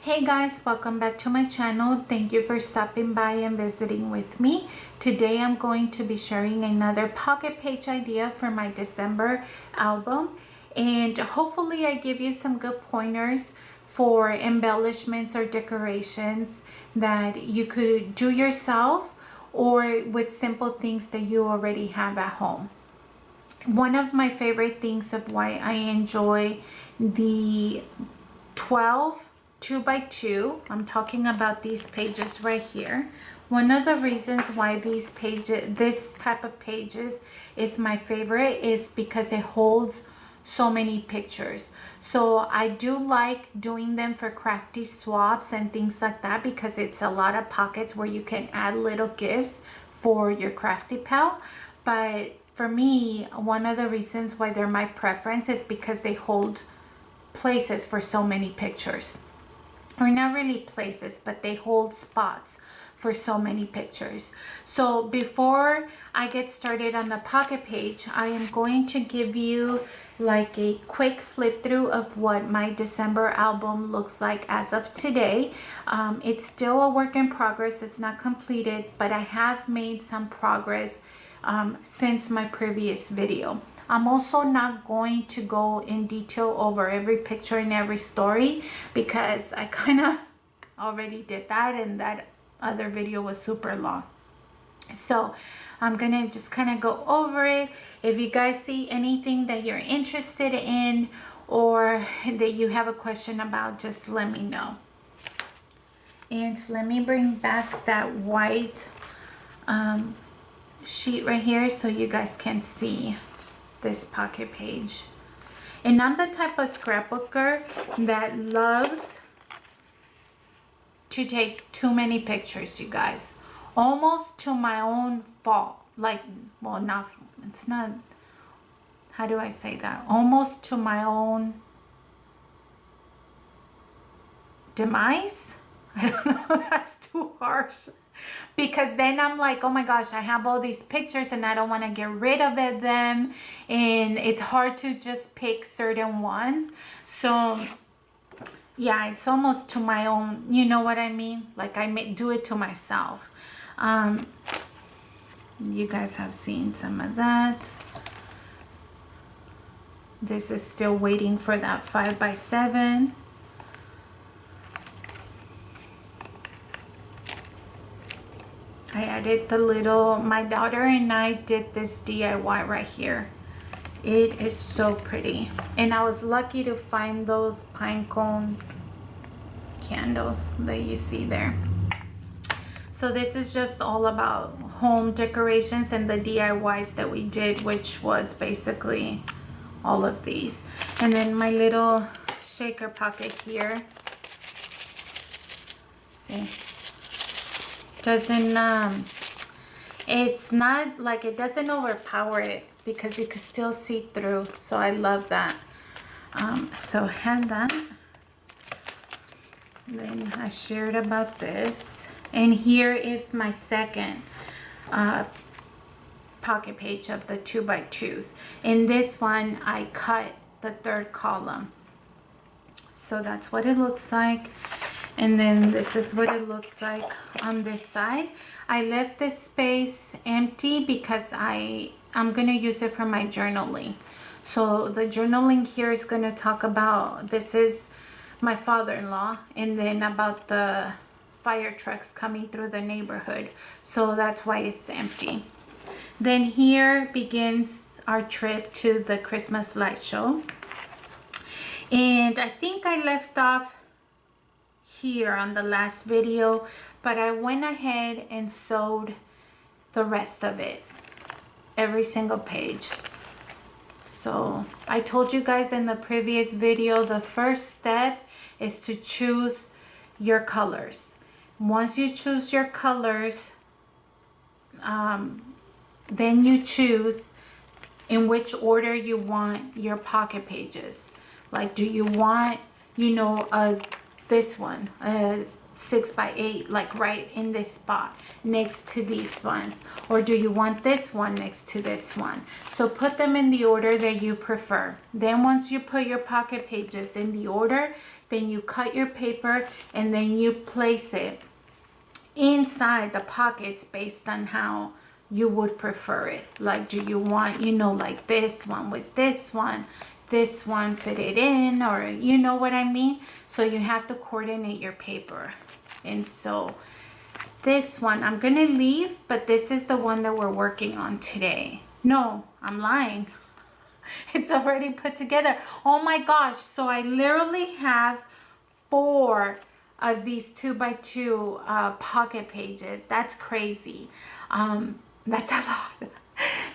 Hey guys, welcome back to my channel. Thank you for stopping by and visiting with me. Today I'm going to be sharing another pocket page idea for my December album, and hopefully I give you some good pointers for embellishments or decorations that you could do yourself or with simple things that you already have at home. One of my favorite things of why I enjoy the 12 2x2, I'm talking about these pages right here. One of the reasons why this type of pages is my favorite is because it holds so many pictures. So I do like doing them for crafty swaps and things like that because it's a lot of pockets where you can add little gifts for your crafty pal. But for me, one of the reasons why they're my preference is because they hold places for so many pictures. Or not really places, but they hold spots for so many pictures. So before I get started on the pocket page, I am going to give you like a quick flip through of what my December album looks like as of today. It's still a work in progress. It's not completed, but I have made some progress since my previous video. I'm also not going to go in detail over every picture and every story because I kind of already did that, and that other video was super long. So I'm gonna just kind of go over it. If you guys see anything that you're interested in or that you have a question about, just let me know. And let me bring back that white sheet right here so you guys can see this pocket page. And I'm the type of scrapbooker that loves to take too many pictures, you guys, almost to my own fault. Like, well, not, it's not, how do I say that, almost to my own demise. I don't know, that's too harsh. Because then I'm like, oh my gosh, I have all these pictures and I don't want to get rid of them, and it's hard to just pick certain ones. So yeah, it's almost to my own, you know what I mean? Like I may do it to myself. You guys have seen some of that. This is still waiting for that 5x7. I added the little, my daughter and I did this DIY right here. It is so pretty. And I was lucky to find those pine cone candles that you see there. So this is just all about home decorations and the DIYs that we did, which was basically all of these. And then my little shaker pocket here. See. Doesn't it's not like, it doesn't overpower it because you can still see through, so I love that. So I had that. Then I shared about this, and here is my second pocket page of the 2x2s. In this one I cut the third column, so that's what it looks like. And then this is what it looks like on this side. I left this space empty because I'm gonna use it for my journaling. So the journaling here is gonna talk about, this is my father-in-law, and then about the fire trucks coming through the neighborhood. So that's why it's empty. Then here begins our trip to the Christmas light show. And I think I left off here on the last video, but I went ahead and sewed the rest of it, every single page. So I told you guys in the previous video, the first step is to choose your colors. Once you choose your colors, then you choose in which order you want your pocket pages. Like, do you want, you know, this one, 6x8, like right in this spot next to these ones, or do you want this one next to this one? So put them in the order that you prefer. Then once you put your pocket pages in the order, then you cut your paper and then you place it inside the pockets based on how you would prefer it. Like, do you want, you know, like this one with this one fit it in, or you know what I mean? So you have to coordinate your paper. And so this one I'm gonna leave, but this is the one that we're working on today. No, I'm lying. It's already put together. Oh my gosh. So I literally have 4 of these 2x2 pocket pages. That's crazy. That's a lot.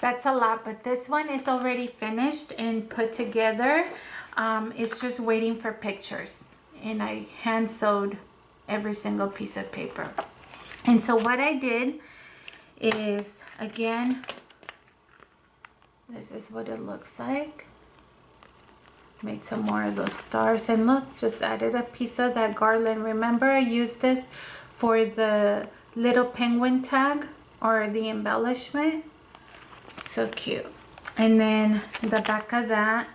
That's a lot, but this one is already finished and put together. It's just waiting for pictures, and I hand sewed every single piece of paper. And so what I did is, again, this is what it looks like. Made some more of those stars, and look, just added a piece of that garland. Remember, I used this for the little penguin tag or the embellishment. So cute. And then the back of that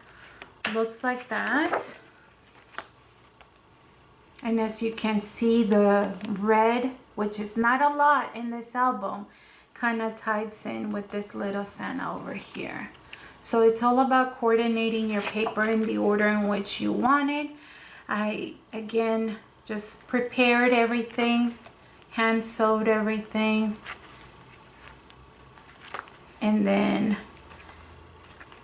looks like that. And as you can see, the red, which is not a lot in this album, kind of ties in with this little Santa over here. So it's all about coordinating your paper in the order in which you want it. I, again, just prepared everything, hand sewed everything. And then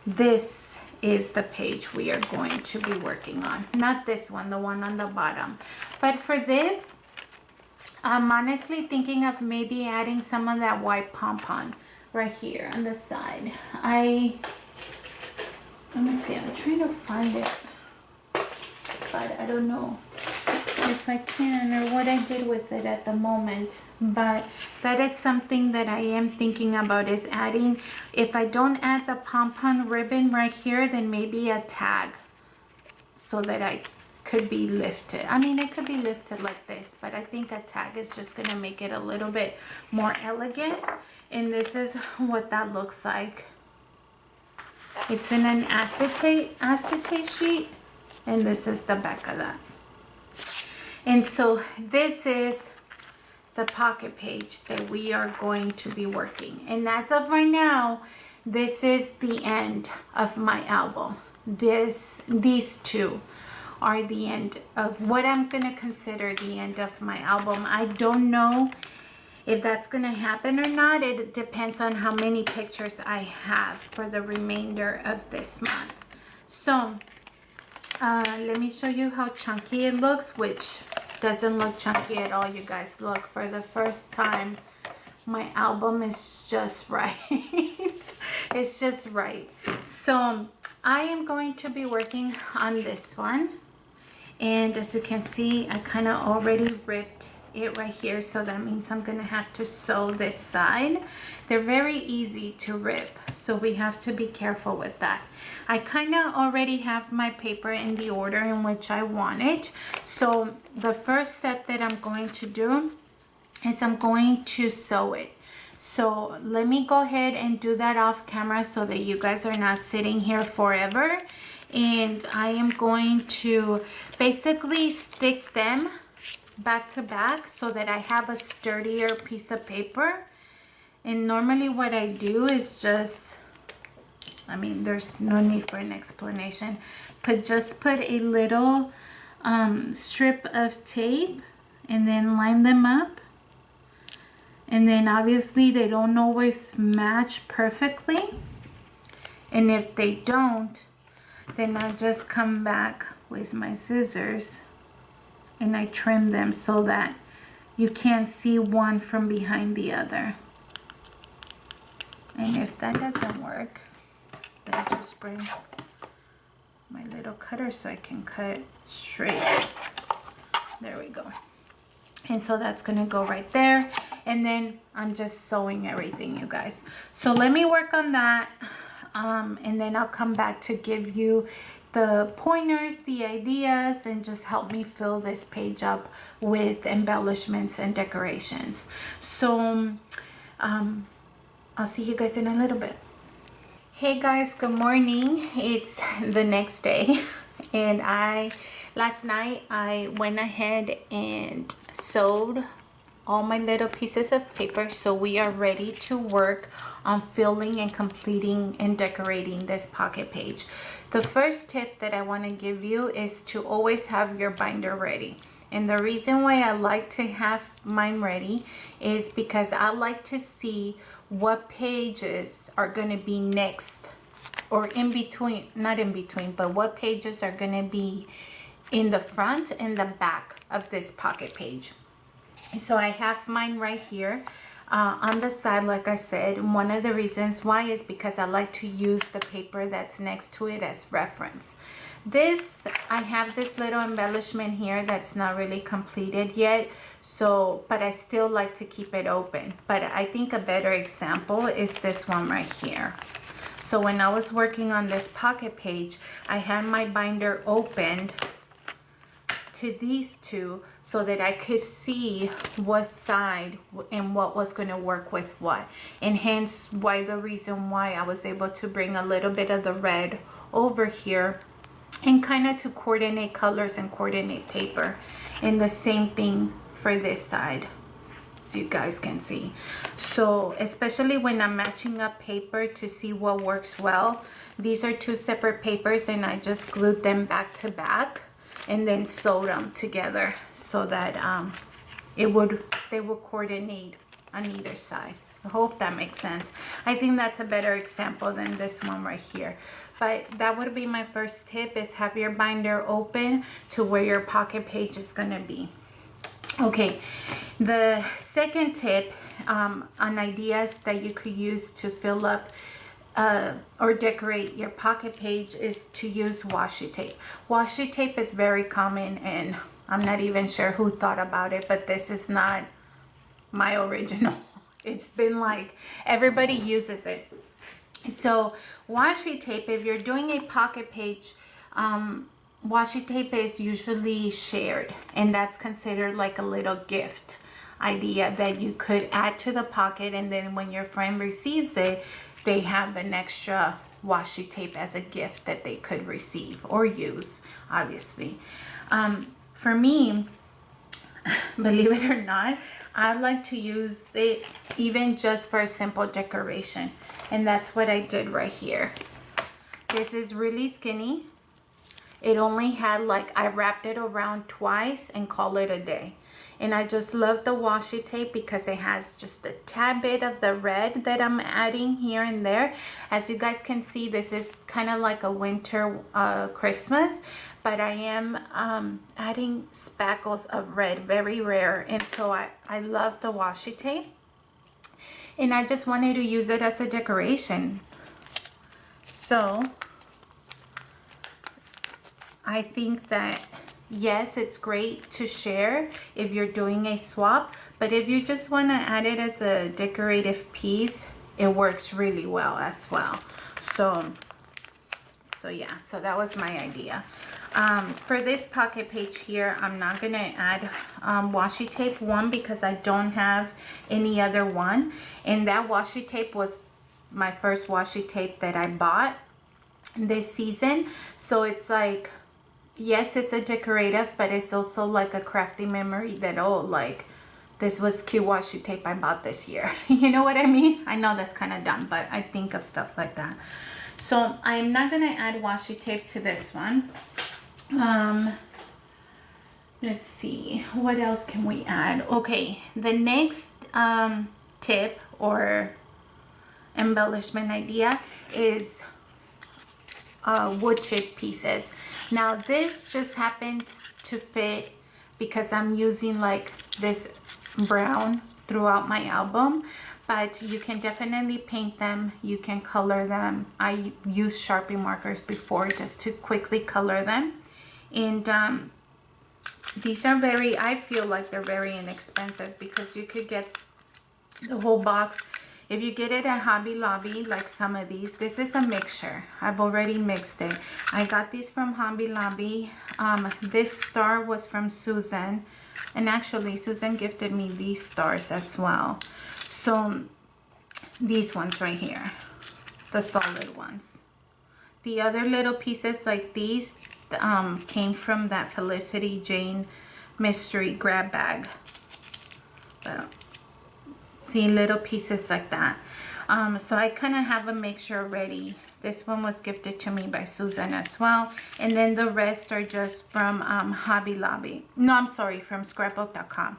this is the page we are going to be working on. Not this one, the one on the bottom. But for this, I'm honestly thinking of maybe adding some of that white pom-pom right here on the side. Let me see, I'm trying to find it, but I don't know if I can or what I did with it at the moment. But that is something that I am thinking about, is adding, if I don't add the pom-pom ribbon right here, then maybe a tag so that I could be lifted. I mean, it could be lifted like this, but I think a tag is just gonna make it a little bit more elegant. And this is what that looks like. It's in an acetate sheet, and this is the back of that. And so this is the pocket page that we are going to be working. And as of right now, this is the end of my album. These two are the end of what I'm gonna consider the end of my album. I don't know if that's gonna happen or not. It depends on how many pictures I have for the remainder of this month. So let me show you how chunky it looks, which doesn't look chunky at all, you guys. Look, for the first time, my album is just right. It's just right. So I am going to be working on this one. And as you can see, I kind of already ripped it right here, so that means I'm gonna have to sew this side. They're very easy to rip, so we have to be careful with that. I kind of already have my paper in the order in which I want it. So the first step that I'm going to do is I'm going to sew it. So let me go ahead and do that off camera so that you guys are not sitting here forever. And I am going to basically stick them back to back so that I have a sturdier piece of paper. And normally what I do is just, I mean, there's no need for an explanation, but just put a little strip of tape and then line them up. And then obviously they don't always match perfectly. And if they don't, then I just come back with my scissors and I trim them so that you can't see one from behind the other. And if that doesn't work, then just bring my little cutter so I can cut straight. There we go. And so that's gonna go right there. And then I'm just sewing everything, you guys. So let me work on that. And then I'll come back to give you the pointers, the ideas, and just help me fill this page up with embellishments and decorations. So I'll see you guys in a little bit. Hey guys, good morning. It's the next day and last night I went ahead and sewed all my little pieces of paper, so we are ready to work on filling and completing and decorating this pocket page. The first tip that I want to give you is to always have your binder ready. And the reason why I like to have mine ready is because I like to see what pages are going to be next, or in between, not in between, but what pages are going to be in the front and the back of this pocket page. So I have mine right here on the side. Like I said, one of the reasons why is because I like to use the paper that's next to it as reference. I have this little embellishment here that's not really completed yet, so but I still like to keep it open. But I think a better example is this one right here. So when I was working on this pocket page, I had my binder opened to these two so that I could see what side and what was going to work with what, and hence why the reason why I was able to bring a little bit of the red over here and kind of to coordinate colors and coordinate paper. And the same thing for this side, so you guys can see. So especially when I'm matching up paper to see what works well, these are two separate papers and I just glued them back to back and then sewed them together so that they would coordinate on either side. I hope that makes sense. I think that's a better example than this one right here. But that would be my first tip, is have your binder open to where your pocket page is going to be. Okay, the second tip on ideas that you could use to fill up or decorate your pocket page is to use washi tape. Washi tape is very common and I'm not even sure who thought about it, but this is not my original. It's been like everybody uses it. So washi tape, if you're doing a pocket page, washi tape is usually shared, and that's considered like a little gift idea that you could add to the pocket, and then when your friend receives it, they have an extra washi tape as a gift that they could receive or use, obviously. For me, believe it or not, I like to use it even just for a simple decoration. And that's what I did right here. This is really skinny. It only had I wrapped it around twice and called it a day. And I just love the washi tape because it has just a tad bit of the red that I'm adding here and there. As you guys can see, this is kind of like a winter Christmas, but I am adding spackles of red, very rare. And so I love the washi tape. And I just wanted to use it as a decoration. So I think that yes, it's great to share if you're doing a swap, but if you just want to add it as a decorative piece, it works really well as well. So yeah, so that was my idea. For this pocket page here, I'm not gonna add washi tape, one because I don't have any other one, and that washi tape was my first washi tape that I bought this season. So it's like, yes, it's a decorative, but it's also like a crafty memory that, oh, like this was cute washi tape I bought this year. You know what I mean? I know that's kind of dumb, but I think of stuff like that. So I'm not gonna add washi tape to this one. Let's see, what else can we add? Okay, the next tip or embellishment idea is wood chip pieces. Now this just happens to fit because I'm using like this brown throughout my album, but you can definitely paint them, you can color them. I used Sharpie markers before just to quickly color them. And these are I feel like they're very inexpensive because you could get the whole box If you get it at Hobby Lobby, like some of these, this is a mixture. I've already mixed it. I got these from Hobby Lobby. This star was from Susan. And actually, Susan gifted me these stars as well. So, these ones right here. The solid ones. The other little pieces like these came from that Felicity Jane mystery grab bag. See, little pieces like that. So I kind of have a mixture ready. This one was gifted to me by Susan as well. And then the rest are just from Hobby Lobby. No, I'm sorry, from scrapbook.com.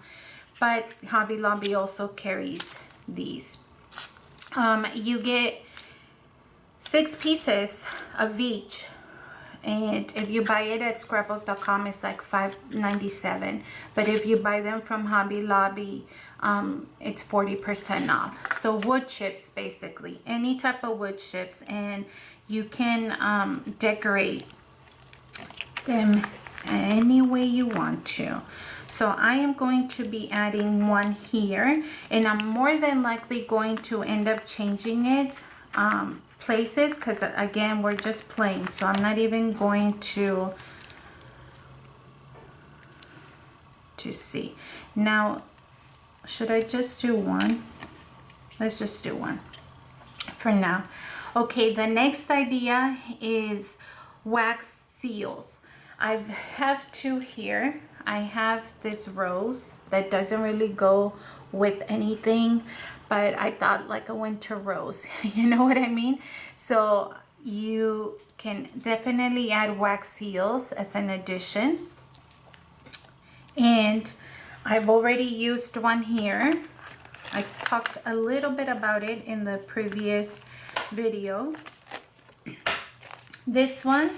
But Hobby Lobby also carries these. You get 6 pieces of each. And if you buy it at scrapbook.com, it's like $5.97. But if you buy them from Hobby Lobby, it's 40% off. So wood chips, basically. Any type of wood chips. And you can decorate them any way you want to. So I am going to be adding one here. And I'm more than likely going to end up changing it places, because again, we're just playing, so I'm not even going to see. Now, should I just do one? Let's just do one for now. Okay, the next idea is wax seals. I have 2 here. I have this rose that doesn't really go with anything, but I thought like a winter rose, you know what I mean? So you can definitely add wax seals as an addition. And I've already used one here. I talked a little bit about it in the previous video. This one,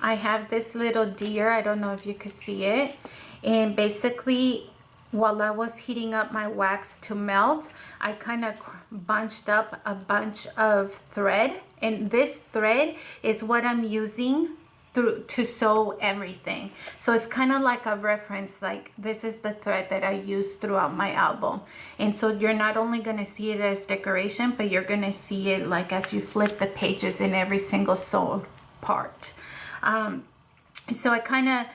I have this little deer. I don't know if you could see it. And basically, while I was heating up my wax to melt, I kind of bunched up a bunch of thread. And this thread is what I'm using to sew everything. So it's kind of like a reference, like this is the thread that I use throughout my album. And so you're not only going to see it as decoration, but you're going to see it like as you flip the pages in every single sewed part. So I kind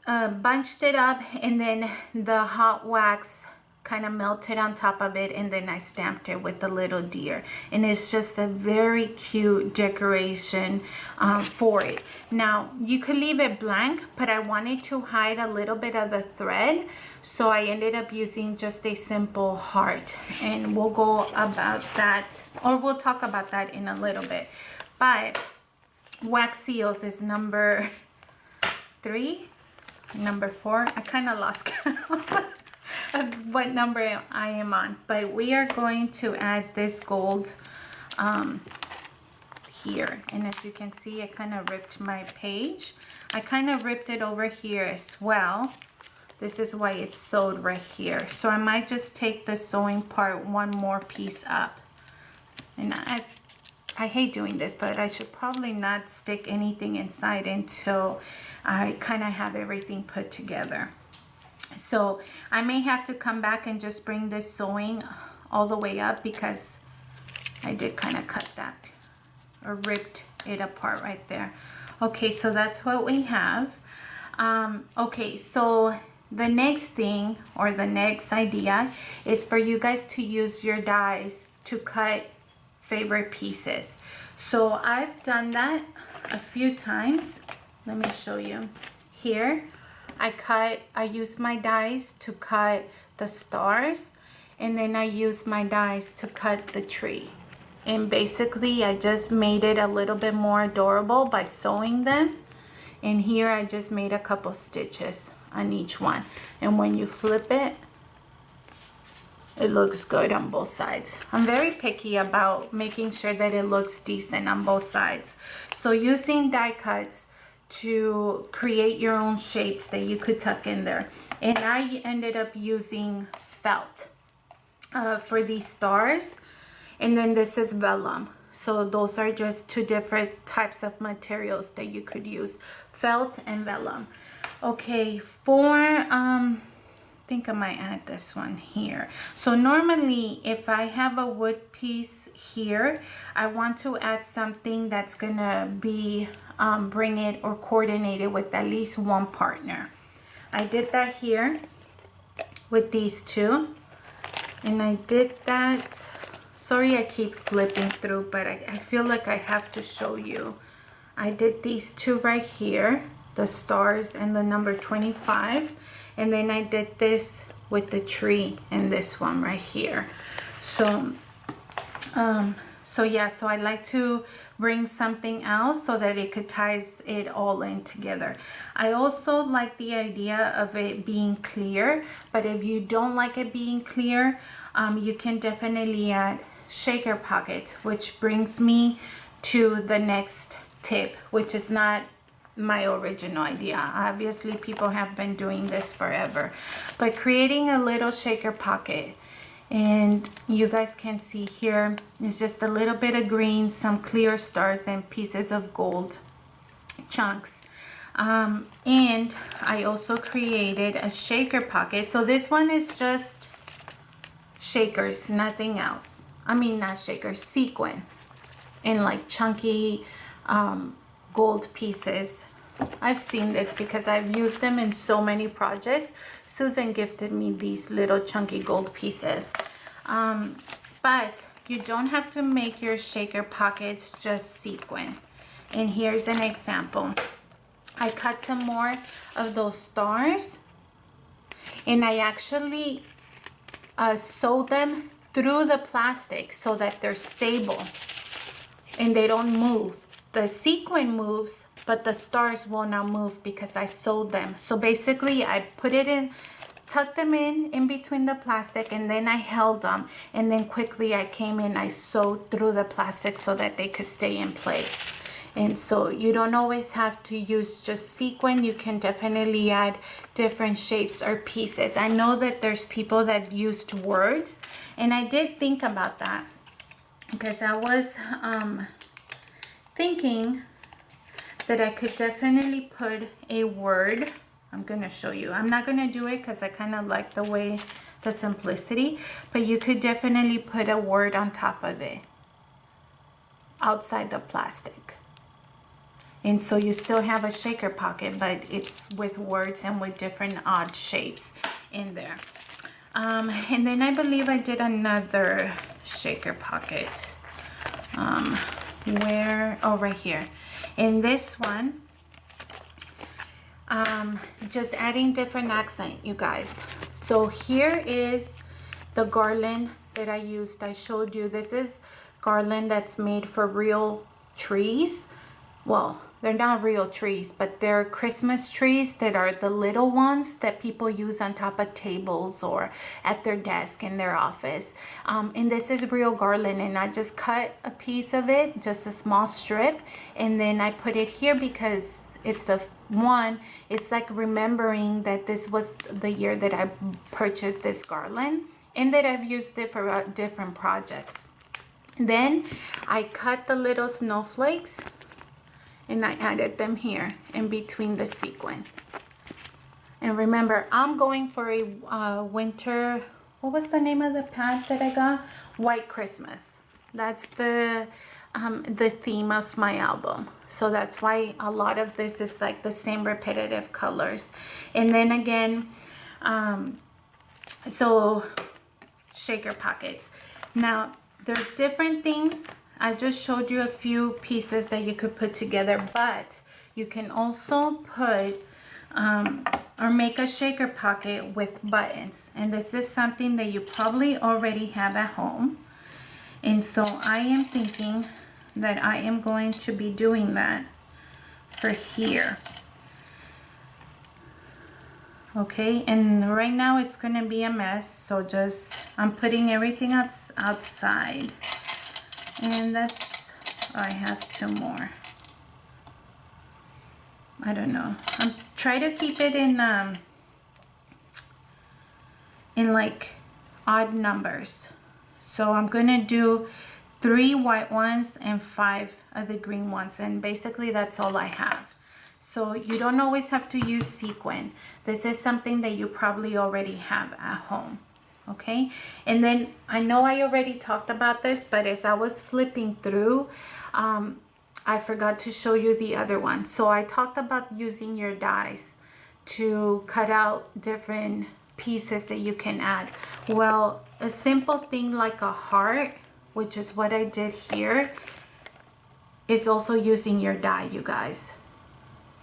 of bunched it up, and then the hot wax kind of melted on top of it, and then I stamped it with the little deer, and it's just a very cute decoration for it. Now you could leave it blank, but I wanted to hide a little bit of the thread, so I ended up using just a simple heart, and we'll go about that, or we'll talk about that in a little bit. But wax seals is number 3, number 4. I kind of lost count of what number I am on, but we are going to add this gold here. And as you can see, I kind of ripped my page. I kind of ripped it over here as well. This is why it's sewed right here. So I might just take the sewing part one more piece up. And I hate doing this, but I should probably not stick anything inside until I kind of have everything put together. So I may have to come back and just bring this sewing all the way up, because I did kind of cut that or ripped it apart right there. Okay, so that's what we have. Okay, so the next thing, or the next idea, is for you guys to use your dies to cut favorite pieces. So I've done that a few times. Let me show you. Here I use my dies to cut the stars, and then I use my dies to cut the tree. And basically I just made it a little bit more adorable by sewing them. And here I just made a couple stitches on each one, and when you flip it, it looks good on both sides. I'm very picky about making sure that it looks decent on both sides. So using die cuts to create your own shapes that you could tuck in there. And I ended up using felt for these stars. And then this is vellum. So those are just 2 different types of materials that you could use, felt and vellum. Okay, for think I might add this one here. So normally if I have a wood piece here, I want to add something that's gonna be bring it or coordinate it with at least one partner. I did that here with these two, and I did that, sorry I keep flipping through, but I feel like I have to show you. I did these two right here, the stars and the number 25, and then I did this with the tree and this one right here. So yeah, so I like to bring something else so that it could ties it all in together. I also like the idea of it being clear, but if you don't like it being clear, you can definitely add shaker pockets, which brings me to the next tip, which is not my original idea. Obviously people have been doing this forever, but creating a little shaker pocket, and you guys can see here is just a little bit of green, some clear stars, and pieces of gold chunks. And I also created a shaker pocket. So this one is just shakers, nothing else. I mean, not shakers, sequin, and like chunky gold pieces. I've seen this because I've used them in so many projects. Susan gifted me these little chunky gold pieces. But you don't have to make your shaker pockets just sequin. And here's an example. I cut some more of those stars, and I actually sew them through the plastic so that they're stable and they don't move. The sequin moves, but the stars will not move because I sewed them. So basically I put it in, tucked them in between the plastic, and then I held them, and then quickly I came in, I sewed through the plastic so that they could stay in place. And so you don't always have to use just sequin. You can definitely add different shapes or pieces. I know that there's people that used words, and I did think about that because I was thinking that I could definitely put a word. I'm gonna show you. I'm not gonna do it because I kind of like the way, the simplicity, but you could definitely put a word on top of it outside the plastic. And so you still have a shaker pocket, but it's with words and with different odd shapes in there. And then I believe I did another shaker pocket. Oh, right here. In this one, just adding different accent, you guys. So here is the garland that I used. I showed you this is garland that's made for real trees. Well, they're not real trees, but they're Christmas trees that are the little ones that people use on top of tables or at their desk in their office. And this is real garland, and I just cut a piece of it, just a small strip, and then I put it here because it's the one, it's like remembering that this was the year that I purchased this garland and that I've used it for different projects. Then I cut the little snowflakes and I added them here in between the sequin. And remember, I'm going for a winter, what was the name of the pad that I got? White Christmas. That's the theme of my album. So that's why a lot of this is like the same repetitive colors. And then again, so shaker pockets. Now, there's different things. I just showed you a few pieces that you could put together, but you can also put or make a shaker pocket with buttons. And this is something that you probably already have at home. And so I am thinking that I am going to be doing that for here. Okay, and right now it's going to be a mess, so I'm putting everything outside. And that's, I have two more. I don't know. I'm trying to keep it in like odd numbers. So I'm gonna do 3 white ones and 5 of the green ones, and basically that's all I have. So you don't always have to use sequin. This is something that you probably already have at home. Okay, and then I know I already talked about this, but as I was flipping through, I forgot to show you the other one. So I talked about using your dies to cut out different pieces that you can add. Well, a simple thing like a heart, which is what I did here, is also using your die, you guys,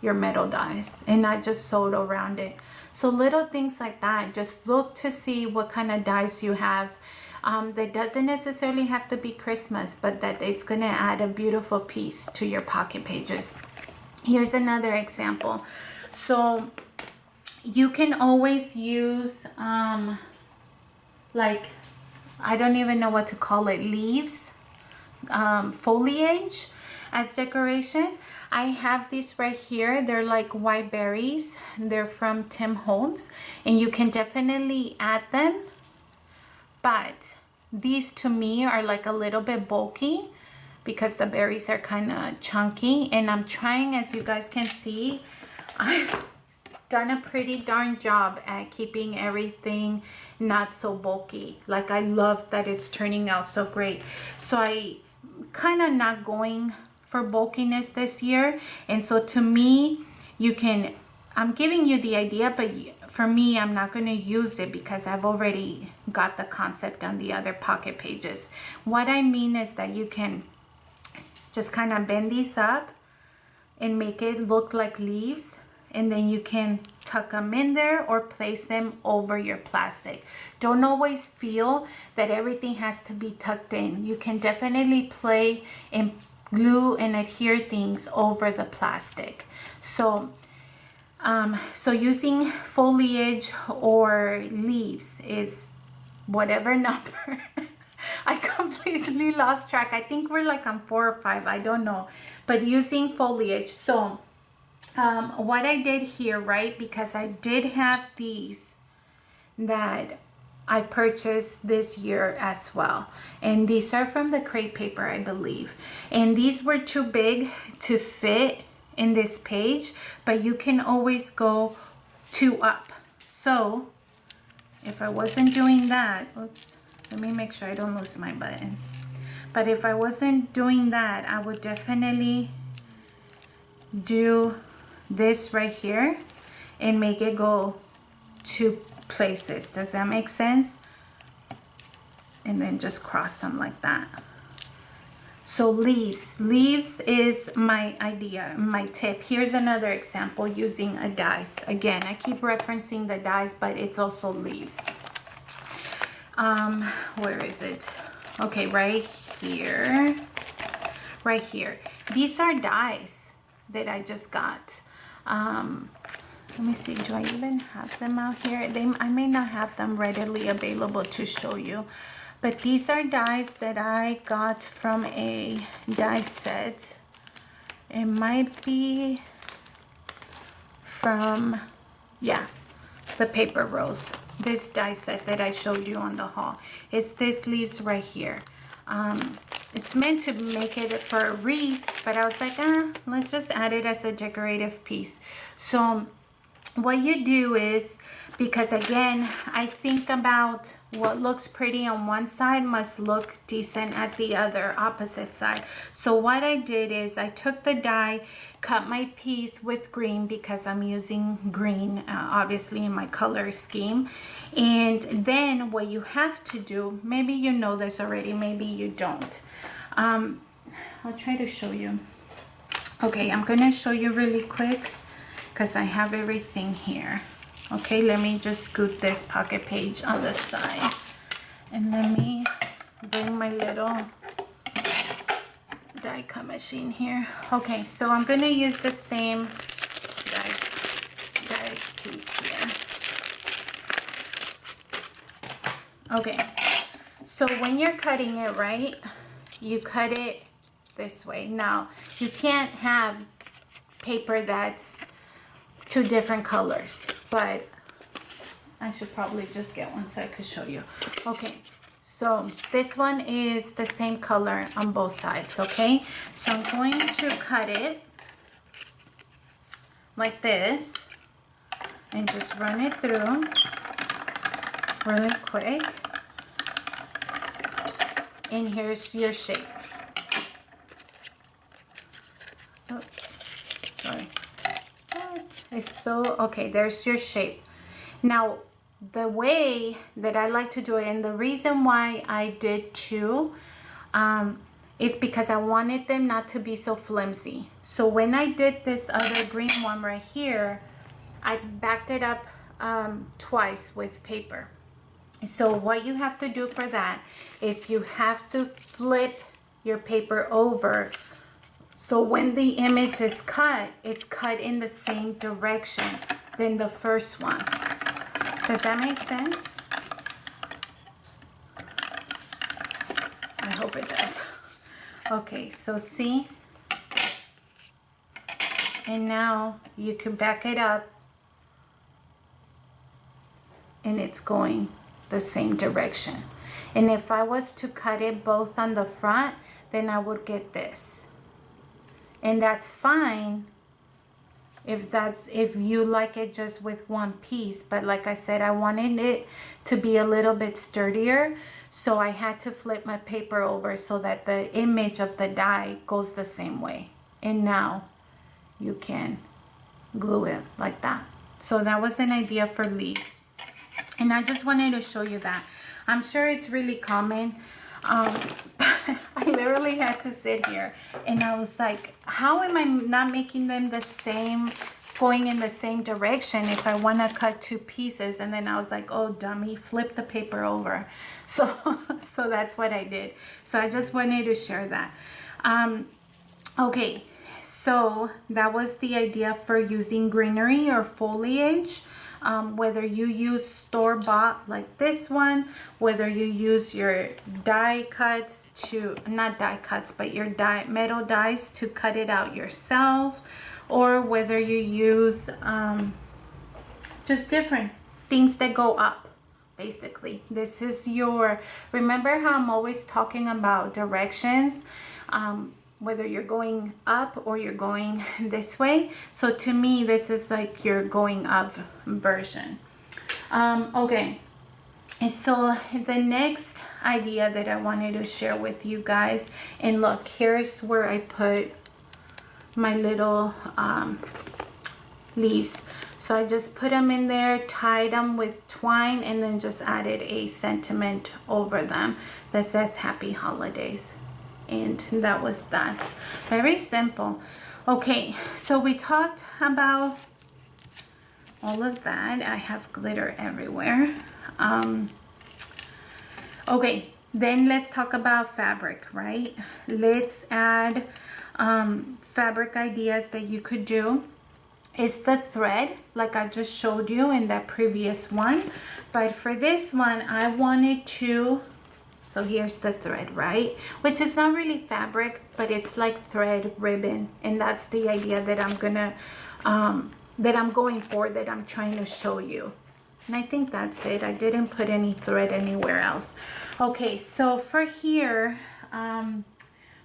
your metal dies, and I just sewed around it. So little things like that, just look to see what kind of dies you have. That doesn't necessarily have to be Christmas, but that it's gonna add a beautiful piece to your pocket pages. Here's another example. So you can always use like, I don't even know what to call it, leaves, foliage as decoration. I have these right here. They're like white berries. They're from Tim Holtz, and you can definitely add them, but these to me are like a little bit bulky because the berries are kind of chunky, and I'm trying, as you guys can see, I've done a pretty darn job at keeping everything not so bulky. Like, I love that it's turning out so great. So I kind of not going for bulkiness this year, and so to me, you can, I'm giving you the idea, but for me, I'm not going to use it because I've already got the concept on the other pocket pages. What I mean is that you can just kind of bend these up and make it look like leaves, and then you can tuck them in there or place them over your plastic. Don't always feel that everything has to be tucked in. You can definitely play and glue and adhere things over the plastic. So using foliage or leaves is whatever number. I completely lost track. I think we're like on 4 or 5, I don't know, but using foliage. So what I did here, right, because I did have these that I purchased this year as well, and these are from the crepe paper, I believe, and these were too big to fit in this page, but you can always go 2 up. So if I wasn't doing that, oops, let me make sure I don't lose my buttons, but if I wasn't doing that, I would definitely do this right here and make it go 2 places. Does that make sense? And then just cross them like that. So leaves is my idea, my tip. Here's another example using a dies. Again, I keep referencing the dies, but it's also leaves. Where is it? Okay, right here. Right here. These are dies that I just got. Let me see, do I even have them out here? I may not have them readily available to show you, but these are dies that I got from a die set. It might be from, yeah, the paper rose. This die set that I showed you on the haul. It's this leaves right here. It's meant to make it for a wreath, but I was like, let's just add it as a decorative piece. So what you do is, because again, I think about what looks pretty on one side must look decent at the other opposite side. So what I did is I took the die, cut my piece with green because I'm using green obviously in my color scheme, and then what you have to do, maybe you know this already, maybe you don't, I'll try to show you. Okay, I'm gonna show you really quick because I have everything here. Okay, let me just scoot this pocket page on the side, and let me bring my little die cut machine here. Okay, so I'm gonna use the same die piece here. Okay, so when you're cutting it, right, you cut it this way. Now, you can't have paper that's 2 different colors, but I should probably just get one so I could show you. Okay, so this one is the same color on both sides, okay? So I'm going to cut it like this and just run it through really quick. And here's your shape. Oh, sorry. It's so, okay, there's your shape. Now, the way that I like to do it, and the reason why I did two, is because I wanted them not to be so flimsy. So when I did this other green one right here, I backed it up twice with paper. So what you have to do for that is you have to flip your paper over. So when the image is cut, it's cut in the same direction than the first one. Does that make sense? I hope it does. Okay, so see? And now you can back it up and it's going the same direction. And if I was to cut it both on the front, then I would get this. And that's fine if you like it just with one piece. But like I said, I wanted it to be a little bit sturdier, so I had to flip my paper over so that the image of the die goes the same way. And now you can glue it like that. So that was an idea for leaves, and I just wanted to show you that. I'm sure it's really common. I literally had to sit here and I was like, how am I not making them the same, going in the same direction if I want to cut two pieces? And then I was like, oh dummy, flip the paper over. So that's what I did. So I just wanted to share that. Okay, so that was the idea for using greenery or foliage. Whether you use store-bought like this one, whether you use your die cuts to, not die cuts, but your metal dies to cut it out yourself, or whether you use just different things that go up. Basically, this is your, remember how I'm always talking about directions, whether you're going up or you're going this way. So to me, this is like your going up version. Okay, and so the next idea that I wanted to share with you guys, and look, here's where I put my little leaves. So I just put them in there, tied them with twine, and then just added a sentiment over them that says Happy Holidays. And that was that. Very simple. Okay, so we talked about all of that. I have glitter everywhere. Okay, then let's talk about fabric, right? Let's add fabric ideas that you could do. It's the thread, like I just showed you in that previous one. But for this one, I wanted to, so here's the thread, right? Which is not really fabric, but it's like thread ribbon. And that's the idea that I'm gonna, that I'm going for, that I'm trying to show you. And I think that's it. I didn't put any thread anywhere else. Okay, so for here,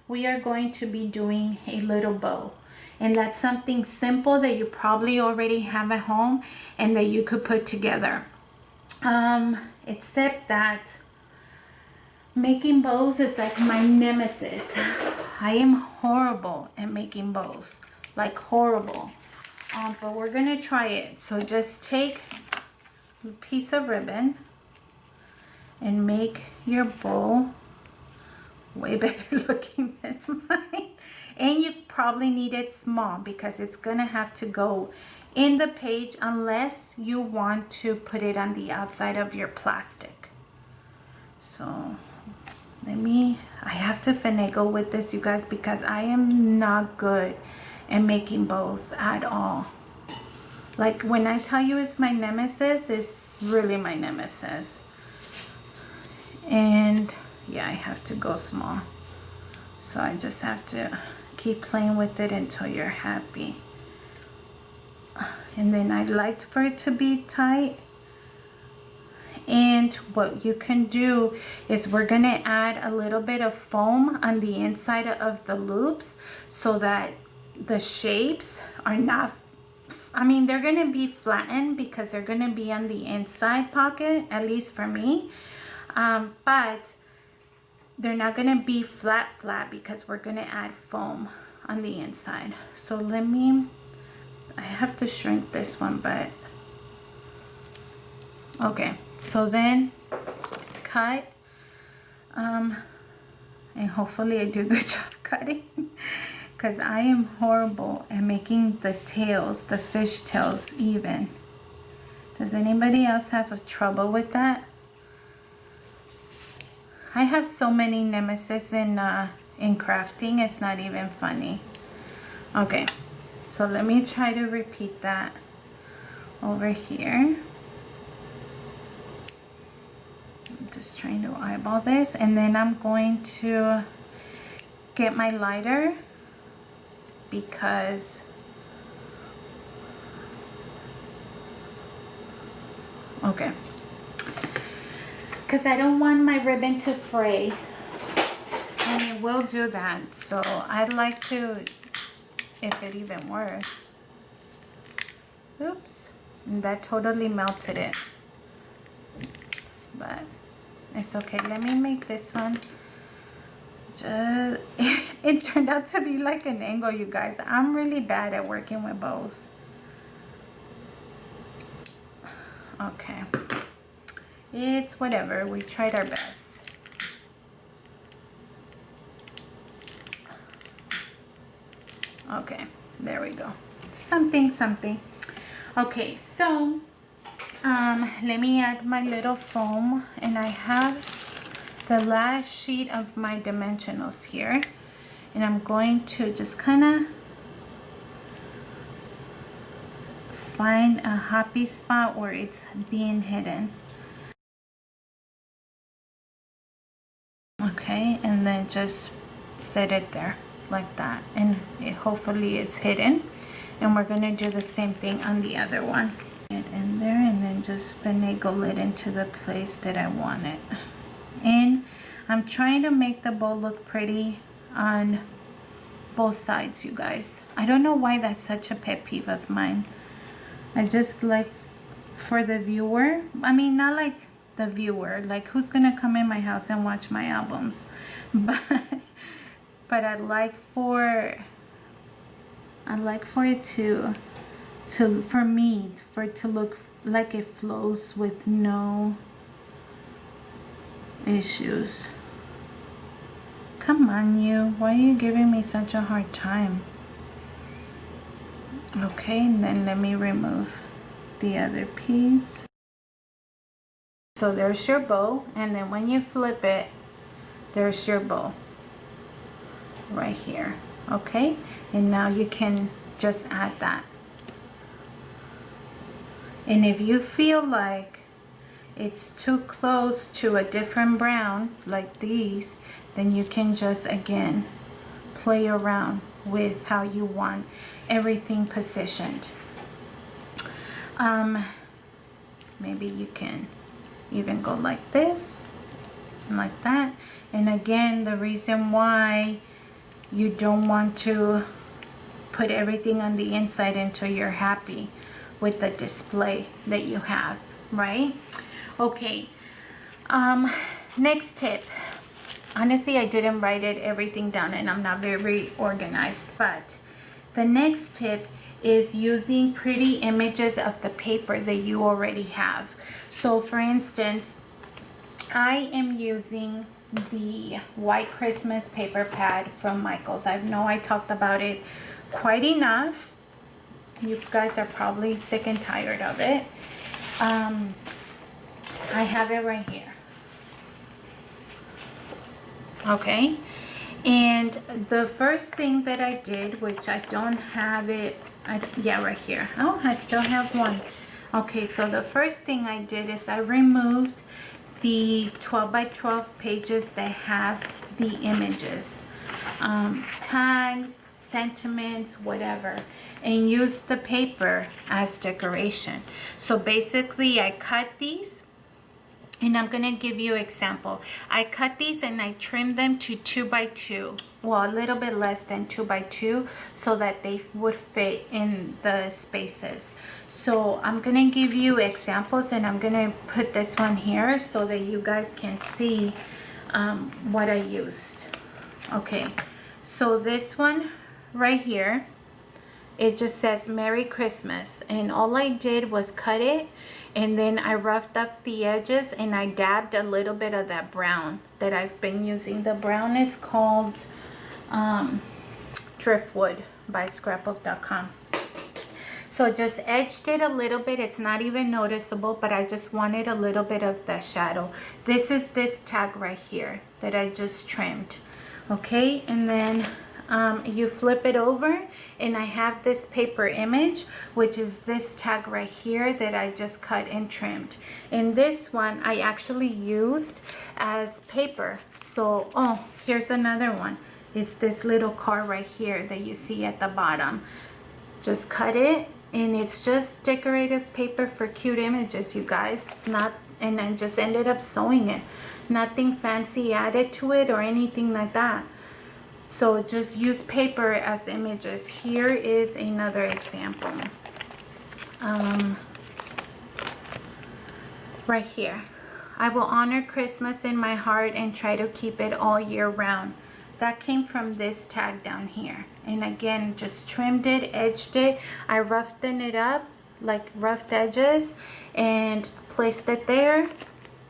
we are going to be doing a little bow. And that's something simple that you probably already have at home and that you could put together. Except that making bows is like my nemesis. I am horrible at making bows, like horrible. But we're gonna try it. So just take a piece of ribbon and make your bow way better looking than mine. And you probably need it small because it's gonna have to go in the page unless you want to put it on the outside of your plastic. So I have to finagle with this, you guys, because I am not good at making bows at all. Like when I tell you it's my nemesis, it's really my nemesis. And yeah, I have to go small. So I just have to keep playing with it until you're happy. And then I like for it to be tight. And what you can do is we're gonna add a little bit of foam on the inside of the loops so that the shapes are not I mean, they're going to be flattened because they're going to be on the inside pocket, at least for me. But they're not going to be flat because we're going to add foam on the inside. So I have to shrink this one, but okay. So then cut, and hopefully I do a good job cutting, because I am horrible at making the tails, the fish tails, even. Does anybody else have a trouble with that? I have so many nemesis in crafting, it's not even funny. Okay, so let me try to repeat that over here. I'm just trying to eyeball this, and then I'm going to get my lighter because okay, because I don't want my ribbon to fray, and it will do that. So I'd like to, if it even works. Oops, and that totally melted it, but it's okay. Let me make this one. It turned out to be like an angle, you guys. I'm really bad at working with bows. Okay, it's whatever, we tried our best. Okay, there we go. Something. Okay, so let me add my little foam, and I have the last sheet of my dimensionals here, and I'm going to just kind of find a happy spot where it's being hidden. Okay, and then just set it there like that, and hopefully it's hidden. And we're going to do the same thing on the other one. Get in there and then just finagle it into the place that I want it. And I'm trying to make the bow look pretty on both sides, you guys. I don't know why that's such a pet peeve of mine. I just like for the viewer, I mean, not like the viewer, like who's gonna come in my house and watch my albums, but I'd like for it to look like it flows with no issues. Come on, you. Why are you giving me such a hard time? Okay, and then let me remove the other piece. So there's your bow, and then when you flip it, there's your bow right here. Okay, and now you can just add that. And if you feel like it's too close to a different brown like these, then you can just again play around with how you want everything positioned. Maybe you can even go like this and like that. And again, the reason why you don't want to put everything on the inside until you're happy with the display that you have, right? Okay, next tip. Honestly, I didn't write everything down, and I'm not very organized, but the next tip is using pretty images of the paper that you already have. So for instance, I am using the White Christmas paper pad from Michaels. I know I talked about it quite enough. You guys are probably sick and tired of it. I have it right here. Okay, and the first thing that I did, which I don't have it, yeah, right here. Oh, I still have one. Okay, so the first thing I did is I removed the 12 by 12 pages that have the images, tags, sentiments, whatever, and used the paper as decoration. So basically I cut these And I'm gonna give you an example. I cut these and I trimmed them to 2 by 2. Well, a little bit less than 2 by 2 so that they would fit in the spaces. So I'm gonna give you examples, and I'm gonna put this one here so that you guys can see what I used. Okay, so this one right here, it just says Merry Christmas, and all I did was cut it, and then I roughed up the edges and I dabbed a little bit of that brown that I've been using. The brown is called Driftwood by scrapbook.com. So just edged it a little bit. It's not even noticeable, but I just wanted a little bit of the shadow. This is this tag right here that I just trimmed. Okay, and then you flip it over, and I have this paper image, which is this tag right here that I just cut and trimmed. And this one I actually used as paper. So, oh, here's another one. It's this little card right here that you see at the bottom. Just cut it, and it's just decorative paper for cute images, you guys. It's not, and I just ended up sewing it. Nothing fancy added to it or anything like that. So just use paper as images. Here is another example. Right here. I will honor Christmas in my heart and try to keep it all year round. That came from this tag down here. And again, just trimmed it, edged it. I roughed it up, like roughed edges, and placed it there.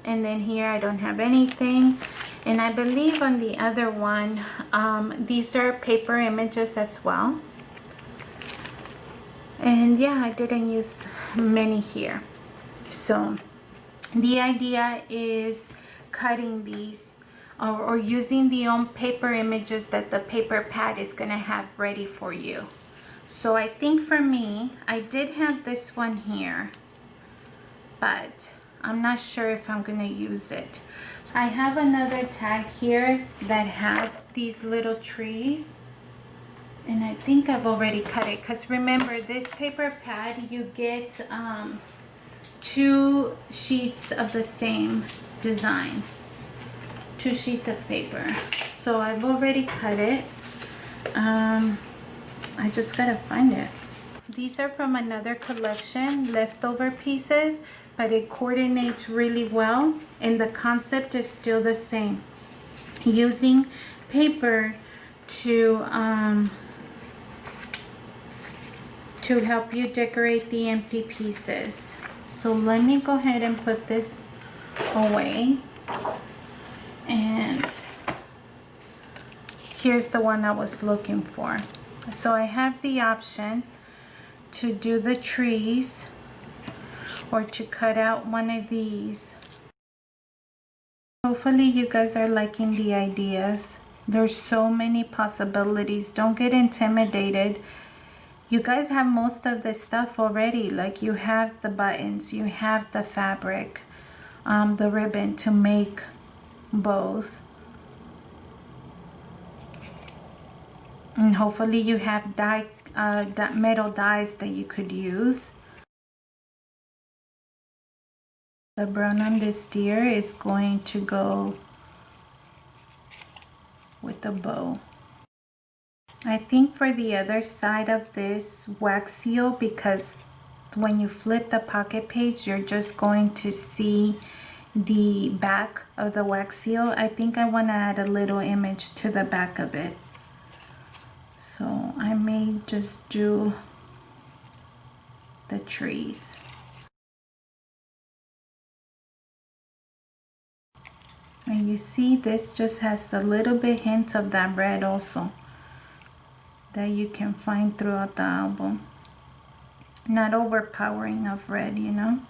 And then here I don't have anything. And I believe on the other one, these are paper images as well. And yeah, I didn't use many here. So the idea is cutting these or using the own paper images that the paper pad is gonna have ready for you. So I think for me, I did have this one here, but I'm not sure if I'm gonna use it. I have another tag here that has these little trees, and I think I've already cut it, because remember, this paper pad, you get 2 sheets of the same design, 2 sheets of paper. So I've already cut it. I just gotta find it. These are from another collection, leftover pieces, but it coordinates really well, and the concept is still the same. Using paper to help you decorate the empty pieces. So let me go ahead and put this away. And here's the one I was looking for. So I have the option to do the trees, or to cut out one of these. Hopefully you guys are liking the ideas. There's so many possibilities. Don't get intimidated. You guys have most of the stuff already. Like, you have the buttons, you have the fabric, the ribbon to make bows. And hopefully you have metal dies that you could use. The brown on this deer is going to go with a bow. I think for the other side of this wax seal, because when you flip the pocket page, you're just going to see the back of the wax seal. I think I want to add a little image to the back of it. So I may just do the trees. And you see, this just has a little bit hint of that red also that you can find throughout the album. Not overpowering of red, you know.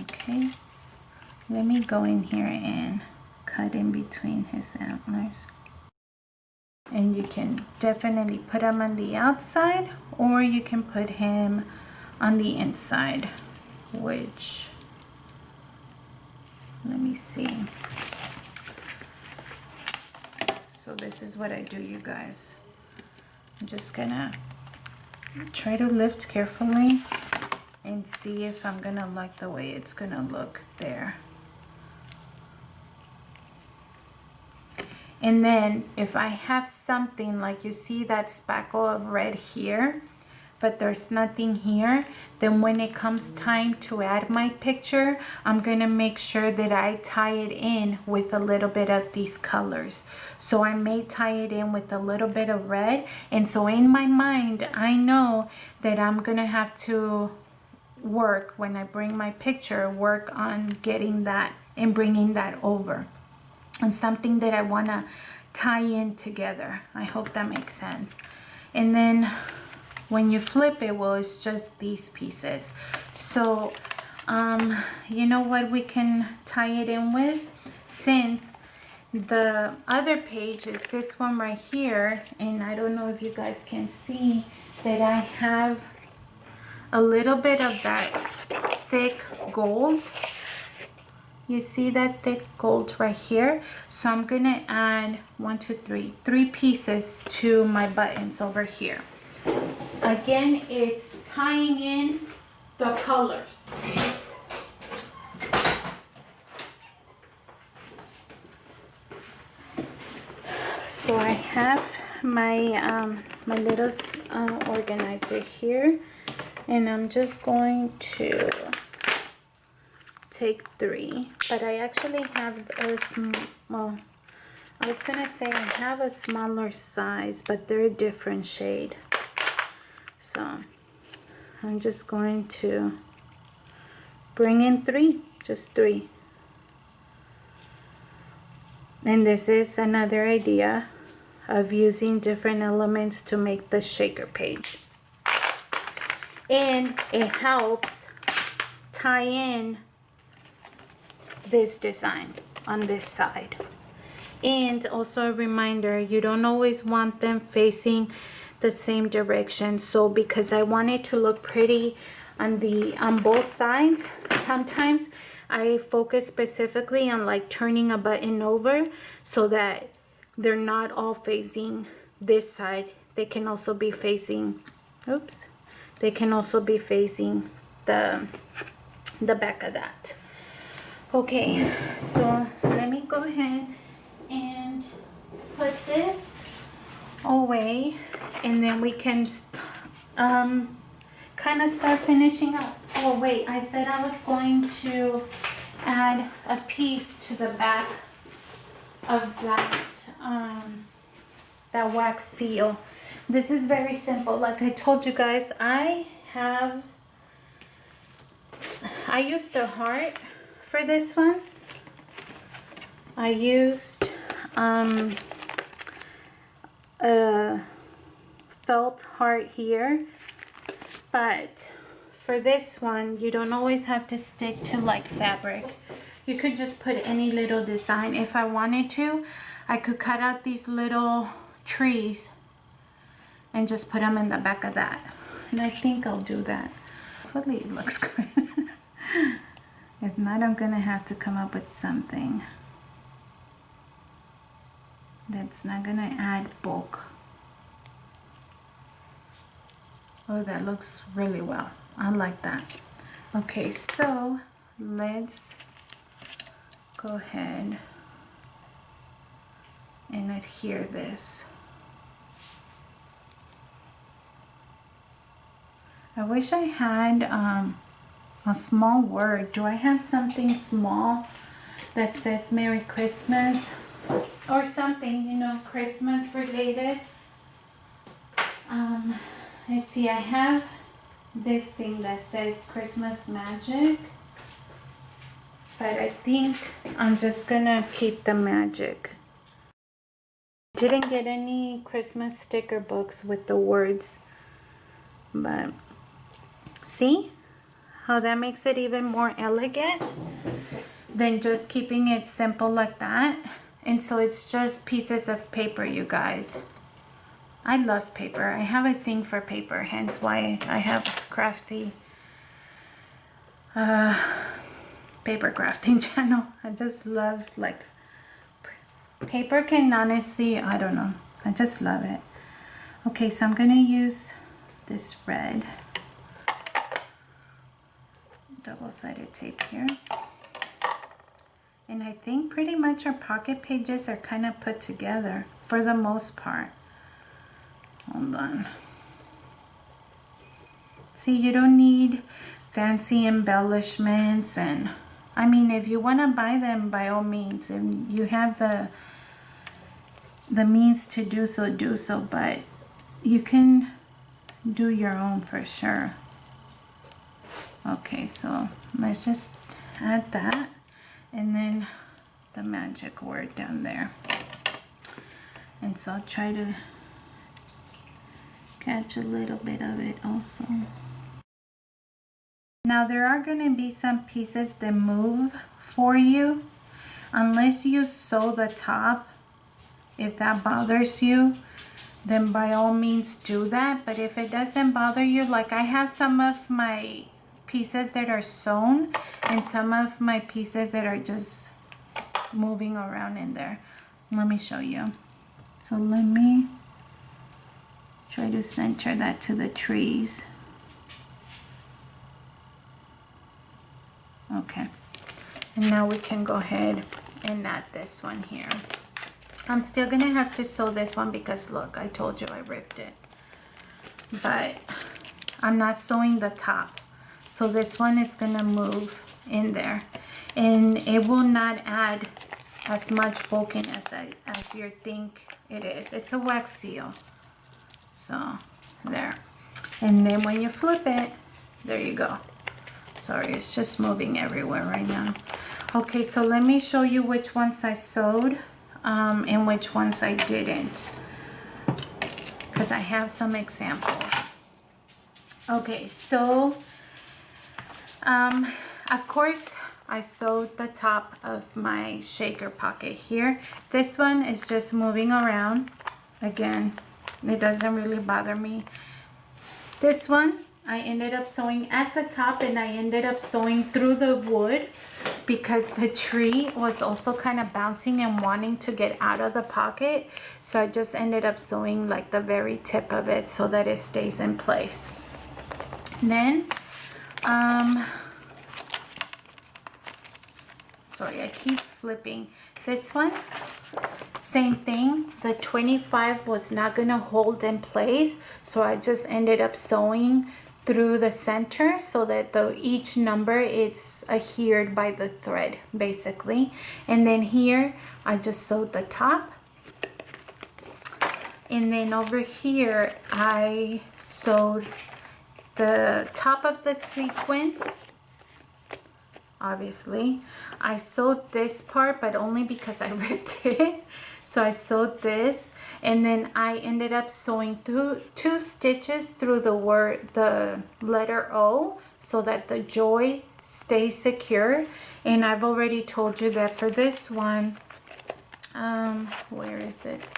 Okay, let me go in here and cut in between his antlers. And you can definitely put him on the outside, or you can put him on the inside, which, let me see. So this is what I do, you guys. I'm just gonna try to lift carefully and see if I'm gonna like the way it's gonna look there. And then if I have something like you see that spackle of red here, but there's nothing here, then when it comes time to add my picture, I'm gonna make sure that I tie it in with a little bit of these colors. So I may tie it in with a little bit of red, and so in my mind I know that I'm gonna have to work, when I bring my picture, work on getting that and bringing that over, and something that I want to tie in together. I hope that makes sense. And then when you flip it, well, it's just these pieces. So you know what we can tie it in with, since the other page is this one right here, and I don't know if you guys can see that I have a little bit of that thick gold. You see that thick gold right here? So I'm gonna add 3 pieces to my buttons over here. Again, it's tying in the colors. So I have my my little organizer here, and I'm just going to take 3, but I actually have a small, I was gonna say I have a smaller size, but they're a different shade. So I'm just going to bring in 3, just 3. And this is another idea of using different elements to make the shaker page. And it helps tie in this design on this side. And also a reminder, you don't always want them facing the same direction. So because I want it to look pretty on both sides, sometimes I focus specifically on like turning a button over so that they're not all facing this side. They can also be facing, oops, they can also be facing the back of that. Okay, so let me go ahead and put this away, and then we can kind of start finishing up. Oh wait, I said I was going to add a piece to the back of that that wax seal. This is very simple. Like I told you guys, I used a heart for this one. I used a felt heart here, but for this one you don't always have to stick to like fabric. You could just put any little design. If I wanted to, I could cut out these little trees and just put them in the back of that, and I think I'll do that. Hopefully it looks good. If not, I'm gonna have to come up with something that's not gonna add bulk. Oh, that looks really well. I like that. Okay, so let's go ahead and adhere this. I wish I had a small word. Do I have something small that says Merry Christmas or something, you know, Christmas related? Let's see, I have this thing that says Christmas Magic, but I think I'm just gonna keep the magic. Didn't get any Christmas sticker books with the words, but see how that makes it even more elegant than just keeping it simple like that. And so it's just pieces of paper, you guys. I love paper. I have a thing for paper, hence why I have crafty paper crafting channel. I just love, like, paper can honestly, I don't know, I just love it. Okay, so I'm gonna use this red. double-sided tape here. And I think pretty much our pocket pages are kind of put together for the most part. Hold on. See, you don't need fancy embellishments, and I mean, if you want to buy them, by all means, and you have the means to do so, but you can do your own for sure. Okay, so let's just add that, and then the magic word down there. And so I'll try to catch a little bit of it also. Now there are going to be some pieces that move for you unless you sew the top. If that bothers you, then by all means do that. But if it doesn't bother you, like I have some of my pieces that are sewn and some of my pieces that are just moving around in there. Let me show you. So let me try to center that to the trees. Okay, and now we can go ahead and add this one here. I'm still gonna have to sew this one because look, I told you I ripped it, but I'm not sewing the top, so this one is gonna move in there, and it will not add as much bulking as you think it is. It's a wax seal, so there. And then when you flip it, there you go. Sorry, it's just moving everywhere right now. Okay, so let me show you which ones I sewed and which ones I didn't, because I have some examples. Okay, so of course I sewed the top of my shaker pocket here. This one is just moving around. Again, it doesn't really bother me. This one I ended up sewing at the top, and I ended up sewing through the wood because the tree was also kind of bouncing and wanting to get out of the pocket. So I just ended up sewing like the very tip of it so that it stays in place. Then, sorry, I keep flipping. This one, same thing. The 25 was not gonna hold in place, so I just ended up sewing through the center so that each number is adhered by the thread basically. And then here I just sewed the top, and then over here I sewed the top of the sequin. Obviously I sewed this part, but only because I ripped it. So I sewed this, and then I ended up sewing through 2 stitches through the letter O so that the joy stays secure. And I've already told you that for this one, where is it?